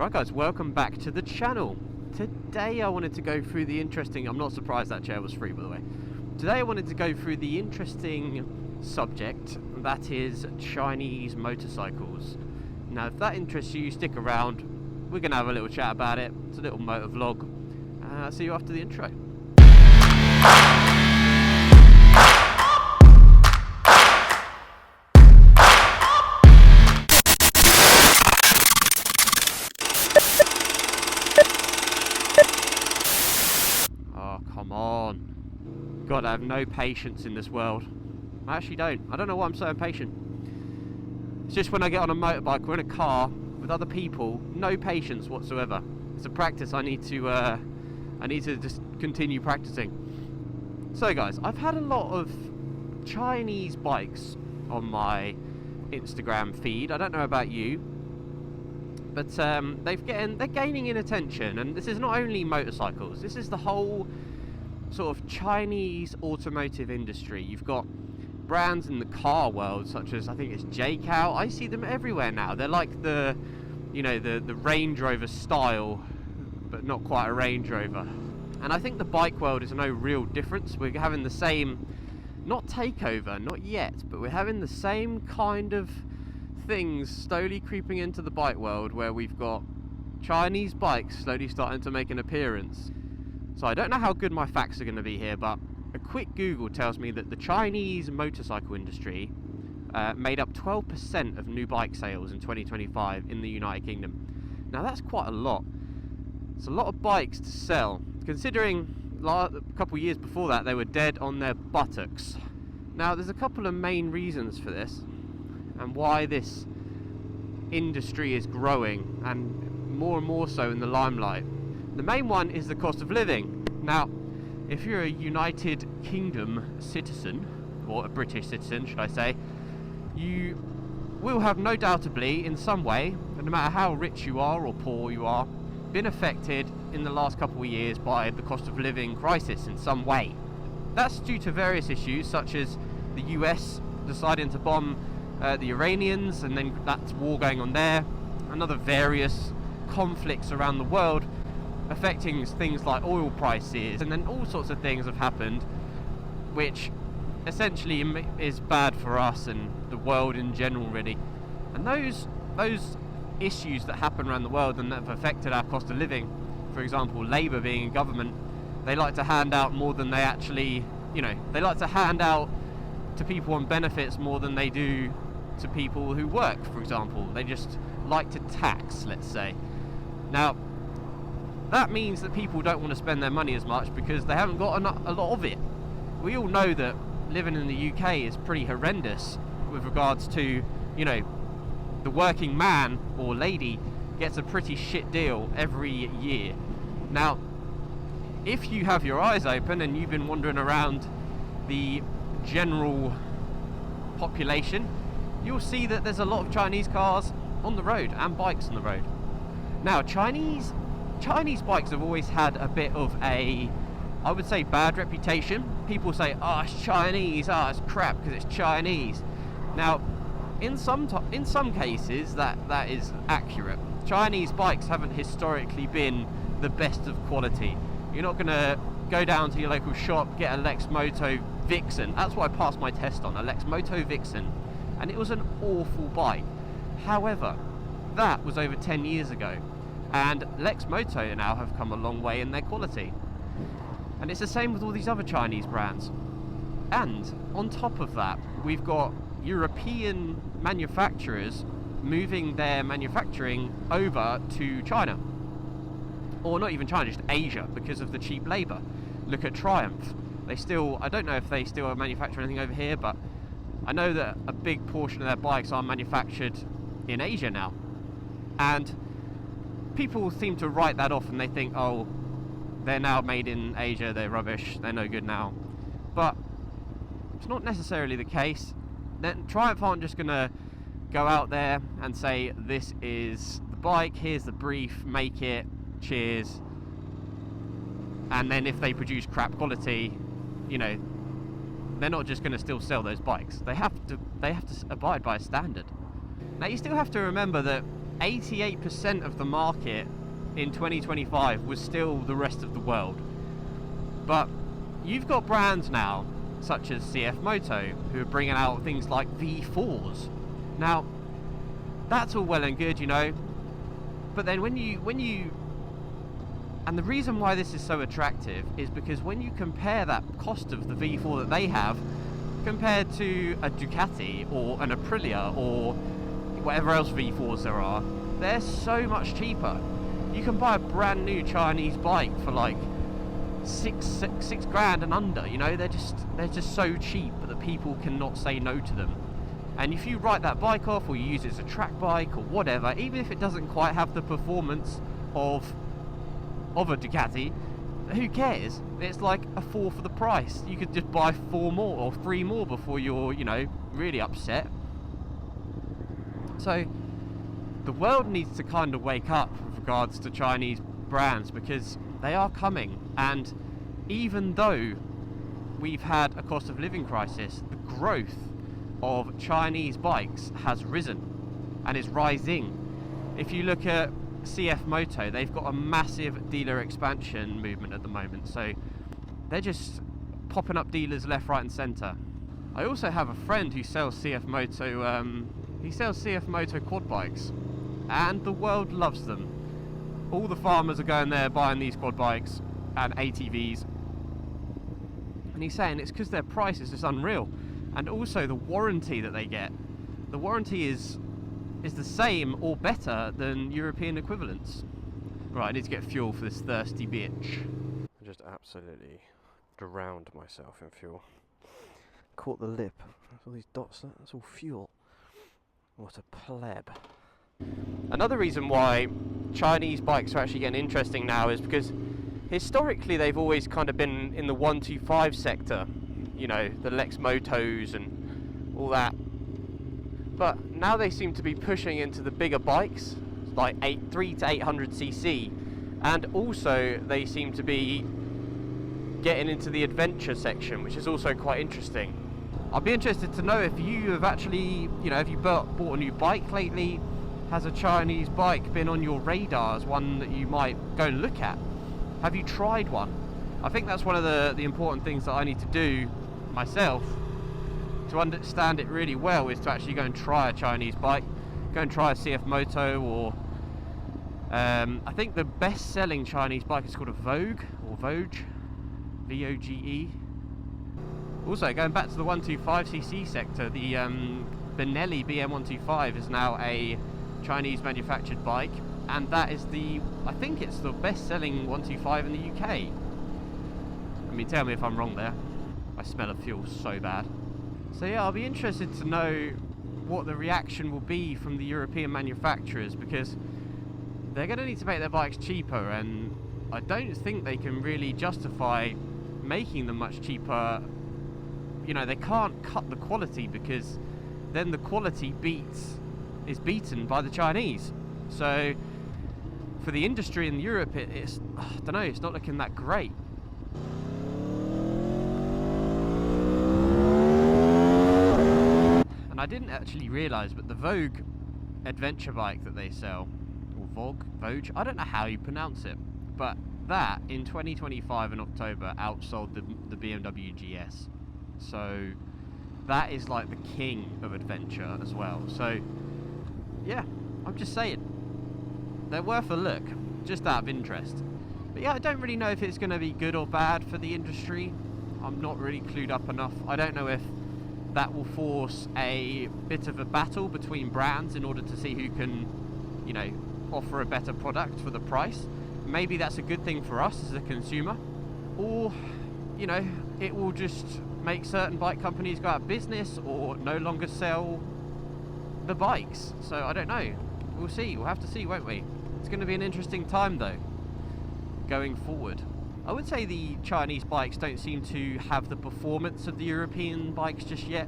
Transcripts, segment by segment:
Right guys, welcome back to the channel. Today I wanted to go through the interesting, I'm not surprised that chair was free by the way. Today I wanted to go through the interesting subject that is Chinese motorcycles. Now if that interests you, stick around. We're going to have a little chat about it. It's a little motovlog. I'll see you after the intro. Come on. God, I have no patience in this world. I actually don't. I don't know why I'm so impatient. It's just when I get on a motorbike or in a car with other people, no patience whatsoever. It's a practice I need to just continue practicing. So guys, I've had a lot of Chinese bikes on my Instagram feed. I don't know about you, but they're gaining in attention, and this is not only motorcycles, this is the whole sort of Chinese automotive industry. You've got brands in the car world such as, I think it's JCal. I see them everywhere now. They're like the Range Rover style, but not quite a Range Rover. And I think the bike world is no real difference. We're having the same, not takeover, not yet, but we're having the same kind of things slowly creeping into the bike world, where we've got Chinese bikes slowly starting to make an appearance. So I don't know how good my facts are going to be here, but a quick Google tells me that the Chinese motorcycle industry made up 12% of new bike sales in 2025 in the United Kingdom. Now that's quite a lot. It's a lot of bikes to sell, considering a couple of years before that they were dead on their buttocks. Now there's a couple of main reasons for this and why this industry is growing, and more so in the limelight. The main one is the cost of living. Now, if you're a United Kingdom citizen, or a British citizen should I say, you will have no doubtably in some way, no matter how rich you are or poor you are, been affected in the last couple of years by the cost of living crisis in some way. That's due to various issues such as the US deciding to bomb the Iranians, and then that's war going on there, and other various conflicts around the world affecting things like oil prices, and then all sorts of things have happened which essentially is bad for us and the world in general really. And those issues that happen around the world and that have affected our cost of living, for example Labour being in government, they like to hand out more than they actually, they like to hand out to people on benefits more than they do to people who work, for example. They just like to tax, let's say. Now that means that people don't want to spend their money as much because they haven't got a lot of it. We all know that living in the UK is pretty horrendous with regards to, the working man or lady gets a pretty shit deal every year. Now, if you have your eyes open and you've been wandering around the general population, you'll see that there's a lot of Chinese cars on the road and bikes on the road. Now, Chinese bikes have always had a bit of a, I would say, bad reputation. People say, oh, it's Chinese, it's crap because it's Chinese. Now, in some cases, that is accurate. Chinese bikes haven't historically been the best of quality. You're not going to go down to your local shop, get a Moto Vixen. That's what I passed my test on, a Moto Vixen. And it was an awful bike. However, that was over 10 years ago. And Moto now have come a long way in their quality. And it's the same with all these other Chinese brands. And on top of that, we've got European manufacturers moving their manufacturing over to China. Or not even China, just Asia, because of the cheap labour. Look at Triumph. I don't know if they still manufacture anything over here, but I know that a big portion of their bikes are manufactured in Asia now. And people seem to write that off and they think, oh, they're now made in Asia, they're rubbish, they're no good now. But it's not necessarily the case. Then Triumph aren't just going to go out there and say, this is the bike, here's the brief, make it, cheers. And then if they produce crap quality, they're not just going to still sell those bikes. They have to abide by a standard. Now you still have to remember that 88% of the market in 2025 was still the rest of the world. But you've got brands now, such as CF Moto, who are bringing out things like V4s. Now, that's all well and good, you know, but then when you and the reason why this is so attractive is because when you compare that cost of the V4 that they have compared to a Ducati or an Aprilia or whatever else V4s there are, they're so much cheaper. You can buy a brand new Chinese bike for like six grand and under, you know. They're just so cheap that people cannot say no to them. And if you write that bike off or you use it as a track bike or whatever, even if it doesn't quite have the performance of a Ducati, who cares? It's like a fourth of the price. You could just buy 4 more or 3 more before you're, you know, really upset. So the world needs to kind of wake up with regards to Chinese brands, because they are coming. And even though we've had a cost of living crisis, the growth of Chinese bikes has risen and is rising. If you look at CF Moto, they've got a massive dealer expansion movement at the moment, so they're just popping up dealers left, right and centre. I also have a friend who sells CF Moto, he sells CF Moto quad bikes, and the world loves them. All the farmers are going there buying these quad bikes and ATVs, and he's saying it's because their price is just unreal, and also the warranty that they get. The warranty is the same or better than European equivalents. Right, I need to get fuel for this thirsty bitch. I just absolutely drowned myself in fuel. Caught the lip. That's all these dots, that's all fuel. What a pleb. Another reason why Chinese bikes are actually getting interesting now is because historically they've always kind of been in the 125 sector, you know, the Lex Motos and all that. But now they seem to be pushing into the bigger bikes, like 3 to 800cc, and also they seem to be getting into the adventure section, which is also quite interesting. I'd be interested to know if you have actually, you know, have you bought a new bike lately? Has a Chinese bike been on your radar as one that you might go and look at? Have you tried one? I think that's one of the important things that I need to do myself to understand it really well, is to actually go and try a Chinese bike, go and try a CF Moto, or I think the best-selling Chinese bike is called a Vogue, or Vogue, V-O-G-E. Also, going back to the 125cc sector, the Benelli BM125 is now a Chinese manufactured bike, and that is I think it's the best-selling 125 in the UK. I mean, tell me if I'm wrong there. I smell of fuel so bad. So yeah, I'll be interested to know what the reaction will be from the European manufacturers, because they're going to need to make their bikes cheaper, and I don't think they can really justify making them much cheaper. You know, they can't cut the quality, because then the quality is beaten by the Chinese. So for the industry in Europe, it's I don't know, it's not looking that great. And I didn't actually realise, but the Vogue adventure bike that they sell, or Vogue, I don't know how you pronounce it, but that in 2025 in October outsold the BMW GS. So that is like the king of adventure as well. So yeah, I'm just saying, they're worth a look, just out of interest. But yeah, I don't really know if it's going to be good or bad for the industry. I'm not really clued up enough. I don't know if that will force a bit of a battle between brands in order to see who can, you know, offer a better product for the price. Maybe that's a good thing for us as a consumer, or, you know, it will just make certain bike companies go out of business or no longer sell the bikes. So I don't know. We'll see. We'll have to see, won't we? It's going to be an interesting time though, going forward. I would say the Chinese bikes don't seem to have the performance of the European bikes just yet.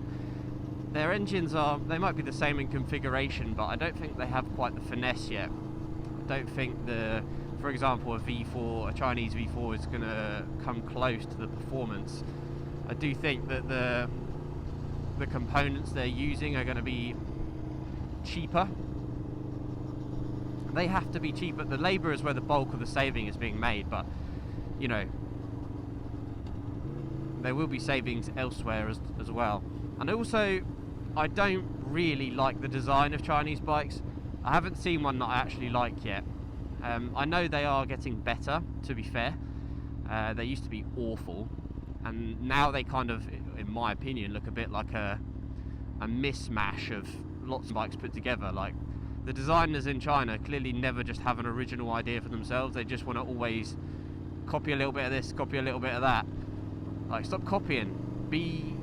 Their engines they might be the same in configuration, but I don't think they have quite the finesse yet. I don't think for example, a Chinese V4 is going to come close to the performance. I do think that the components they're using are going to be cheaper, they have to be cheaper. The labour is where the bulk of the saving is being made, but you know, there will be savings elsewhere as well. And also, I don't really like the design of Chinese bikes. I haven't seen one that I actually like yet. I know they are getting better, to be fair. They used to be awful, and now they kind of, in my opinion, look a bit like a mismatch of lots of bikes put together. Like, the designers in China clearly never just have an original idea for themselves. They just want to always copy a little bit of this, copy a little bit of that. Like, stop copying. Be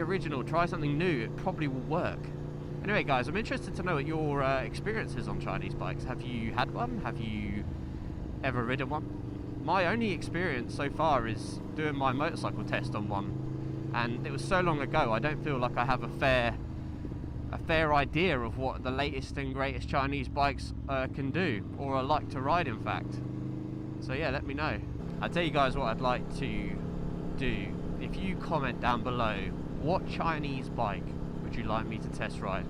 original. Try something new. It probably will work. Anyway, guys, I'm interested to know what your experience is on Chinese bikes. Have you had one? Have you ever ridden one? My only experience so far is doing my motorcycle test on one, and it was so long ago. I don't feel like I have a fair idea of what the latest and greatest Chinese bikes can do, or are like to ride, in fact. So yeah, let me know. I'll tell you guys what I'd like to do. If you comment down below, what Chinese bike would you like me to test ride?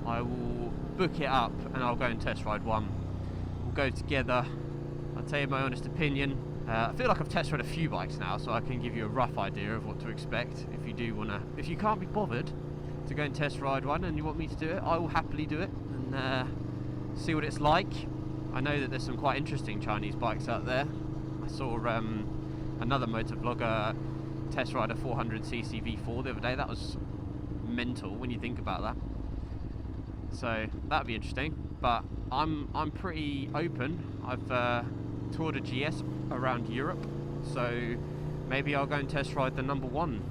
I will book it up and I'll go and test ride one. We'll go together. I'll tell you my honest opinion. I feel like I've test ride a few bikes now, so I can give you a rough idea of what to expect. If you can't be bothered to go and test ride one and you want me to do it, I will happily do it and see what it's like. I know that there's some quite interesting Chinese bikes out there. I saw another motovlogger test ride a 400cc V4 the other day. That was mental when you think about that. So that'd be interesting. But I'm pretty open. I've toured a GS around Europe, so maybe I'll go and test ride the number one,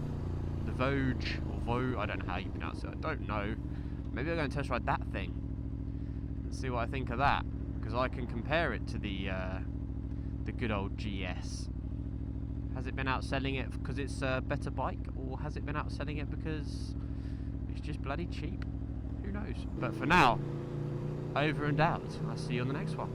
the Vogue or Vogue. I don't know how you pronounce it. I don't know. Maybe I'll go and test ride that thing and see what I think of that, because I can compare it to the good old GS. Has it been outselling it because it's a better bike, or has it been outselling it because it's just bloody cheap? Who knows? But for now, over and out. I'll see you on the next one.